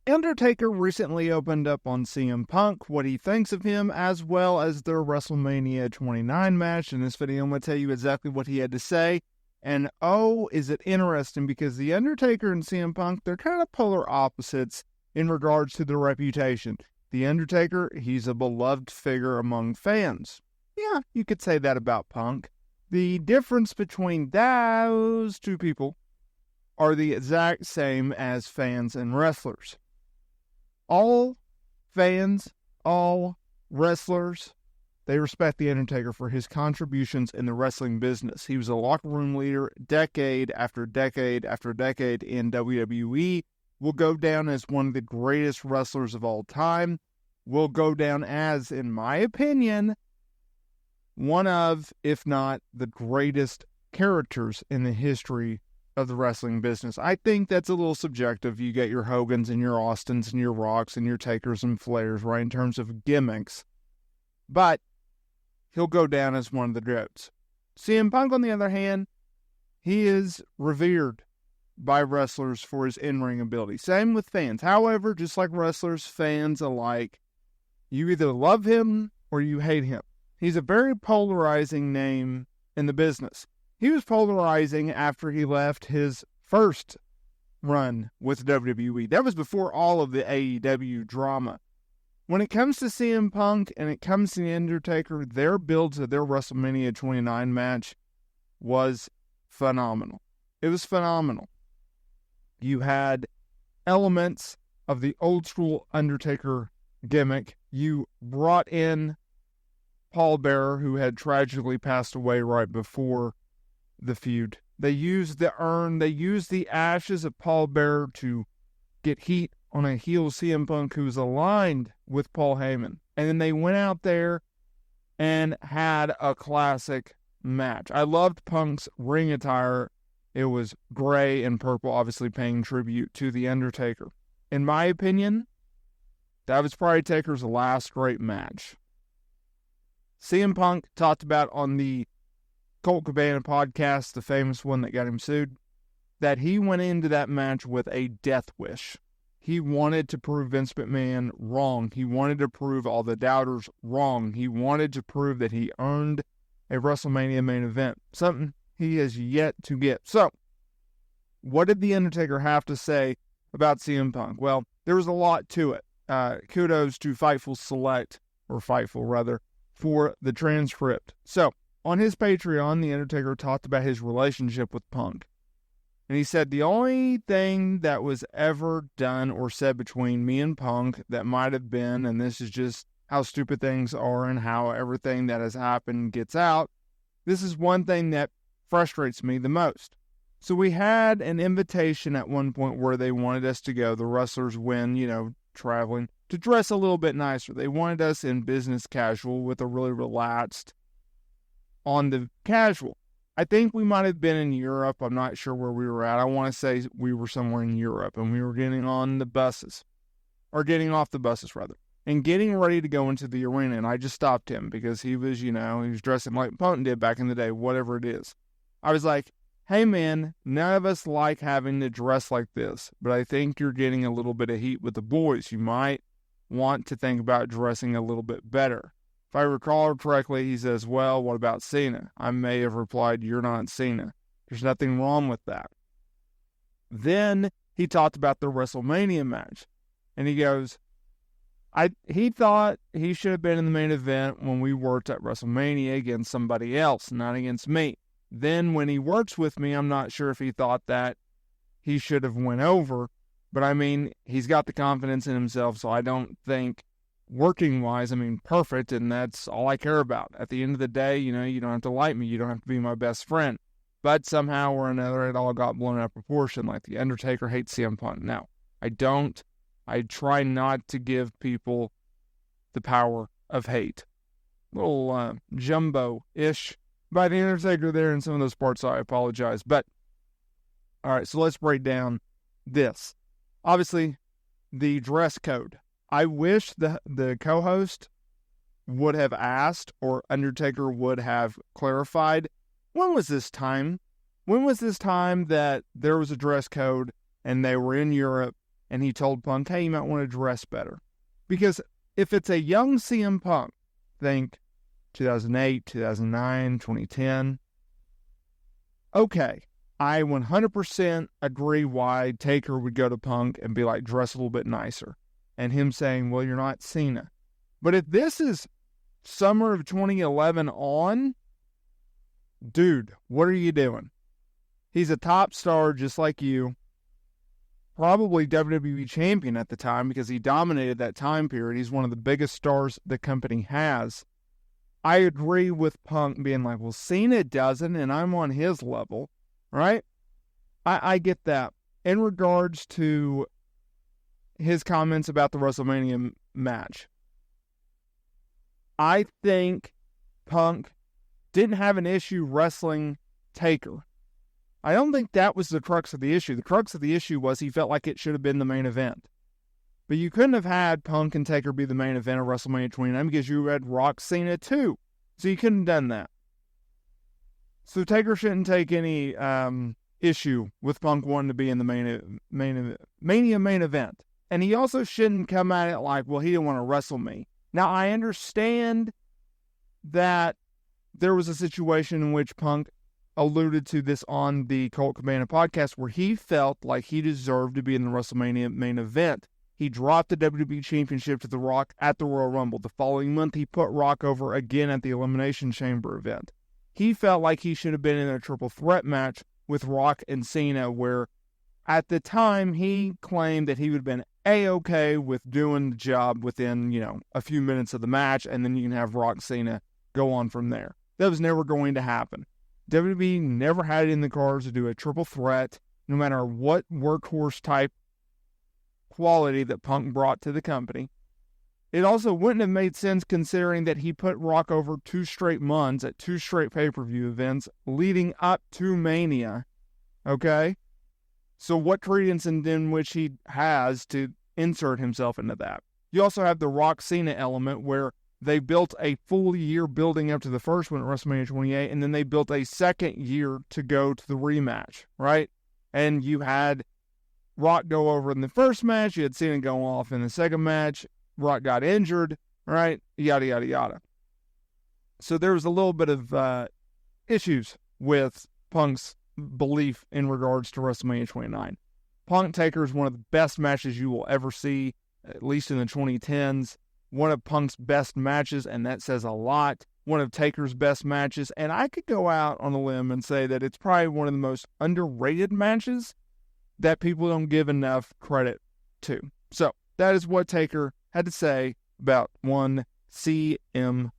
Undertaker recently opened up on CM Punk what he thinks of him, as well as their WrestleMania 29 match. In this video, I'm going to tell you exactly what he had to say. And oh, is it interesting, because the Undertaker and CM Punk, they're kind of polar opposites in regards to their reputation. The Undertaker, he's a beloved figure among fans. Yeah, you could say that about Punk. The difference between those two people are the exact same as fans and wrestlers. All fans, all wrestlers, they respect The Undertaker for his contributions in the wrestling business. He was a locker room leader decade after decade after decade in WWE. Will go down as one of the greatest wrestlers of all time. Will go down as, in my opinion, one of, if not the greatest characters in the history of the wrestling business. I think that's a little subjective. You get your Hogans and your Austins and your Rocks and your Takers and Flairs, right, in terms of gimmicks. But he'll go down as one of the GOATs. CM Punk, on the other hand, he is revered by wrestlers for his in-ring ability. Same with fans. However, just like wrestlers, fans alike, you either love him or you hate him. He's a very polarizing name in the business. He was polarizing after he left his first run with WWE. That was before all of the AEW drama. When it comes to CM Punk and it comes to The Undertaker, their build to their WrestleMania 29 match was phenomenal. It was phenomenal. You had elements of the old school Undertaker gimmick. You brought in Paul Bearer, who had tragically passed away right before the feud. They used the urn, they used the ashes of Paul Bearer to get heat on a heel CM Punk who's aligned with Paul Heyman. And then they went out there and had a classic match. I loved Punk's ring attire. It was gray and purple, obviously paying tribute to The Undertaker. In my opinion, that was probably Taker's last great match. CM Punk talked about on the Colt Cabana podcast, the famous one that got him sued, that he went into that match with a death wish. He wanted to prove Vince McMahon wrong. He wanted to prove all the doubters wrong. He wanted to prove that he earned a WrestleMania main event, something he has yet to get. So, what did The Undertaker have to say about CM Punk? Well, there was a lot to it. Kudos to Fightful rather, for the transcript. So, on his Patreon, The Undertaker talked about his relationship with Punk. And he said, the only thing that was ever done or said between me and Punk that might have been, and this is just how stupid things are and how everything that has happened gets out, this is one thing that frustrates me the most. So we had an invitation at one point where they wanted us to go, the wrestlers when, traveling, to dress a little bit nicer. They wanted us in business casual with a really relaxed on the casual. I think we might have been in Europe. I'm not sure where we were at. I want to say we were somewhere in Europe, and we were getting on the buses, or getting off the buses rather, and getting ready to go into the arena. And I just stopped him because he was, he was dressing like Punk did back in the day, whatever it is. I was like, hey man, none of us like having to dress like this, but I think you're getting a little bit of heat with the boys. You might want to think about dressing a little bit better. If I recall correctly, he says, well, what about Cena? I may have replied, you're not Cena. There's nothing wrong with that. Then he talked about the WrestleMania match. And he goes, he thought he should have been in the main event when we worked at WrestleMania against somebody else, not against me. Then when he works with me, I'm not sure if he thought that he should have went over. But I mean, he's got the confidence in himself, so I don't think working-wise, perfect, and that's all I care about. At the end of the day, you don't have to like me. You don't have to be my best friend. But somehow or another, it all got blown out of proportion, like The Undertaker hates CM Punk. Now, I don't. I try not to give people the power of hate. A little jumbo-ish by The Undertaker there in some of those parts, so I apologize. But, all right, so let's break down this. Obviously, the dress code. I wish the co-host would have asked, or Undertaker would have clarified, when was this time? When was this time that there was a dress code and they were in Europe and he told Punk, hey, you might want to dress better. Because if it's a young CM Punk, think 2008, 2009, 2010, okay, I 100% agree why Taker would go to Punk and be like, dress a little bit nicer. And him saying, well, you're not Cena. But if this is summer of 2011 on, dude, what are you doing? He's a top star just like you. Probably WWE champion at the time because he dominated that time period. He's one of the biggest stars the company has. I agree with Punk being like, well, Cena doesn't, and I'm on his level, right? I get that. In regards to his comments about the WrestleMania match, I think Punk didn't have an issue wrestling Taker. I don't think that was the crux of the issue. The crux of the issue was he felt like it should have been the main event. But you couldn't have had Punk and Taker be the main event of WrestleMania 29 because you had Rock Cena too. So you couldn't have done that. So Taker shouldn't take any issue with Punk wanting to be in the Mania main event. And he also shouldn't come at it like, well, he didn't want to wrestle me. Now, I understand that there was a situation in which Punk alluded to this on the Colt Cabana podcast where he felt like he deserved to be in the WrestleMania main event. He dropped the WWE Championship to The Rock at the Royal Rumble. The following month, he put Rock over again at the Elimination Chamber event. He felt like he should have been in a triple threat match with Rock and Cena, where at the time he claimed that he would have been A-okay with doing the job within, a few minutes of the match, and then you can have Rock Cena go on from there. That was never going to happen. WWE never had it in the cards to do a triple threat, no matter what workhorse type quality that Punk brought to the company. It also wouldn't have made sense considering that he put Rock over 2 straight months at 2 straight pay-per-view events leading up to Mania. Okay? So what credence in which he has to insert himself into that? You also have the Rock Cena element where they built a full year building up to the first one at WrestleMania 28, and then they built a second year to go to the rematch, right? And you had Rock go over in the first match, you had Cena go off in the second match, Rock got injured, right? Yada, yada, yada. So there was a little bit of issues with Punk's belief in regards to WrestleMania 29. Punk Taker is one of the best matches you will ever see, at least in the 2010s. One of Punk's best matches, and that says a lot. One of Taker's best matches, and I could go out on a limb and say that it's probably one of the most underrated matches that people don't give enough credit to. So, that is what Taker had to say about one CM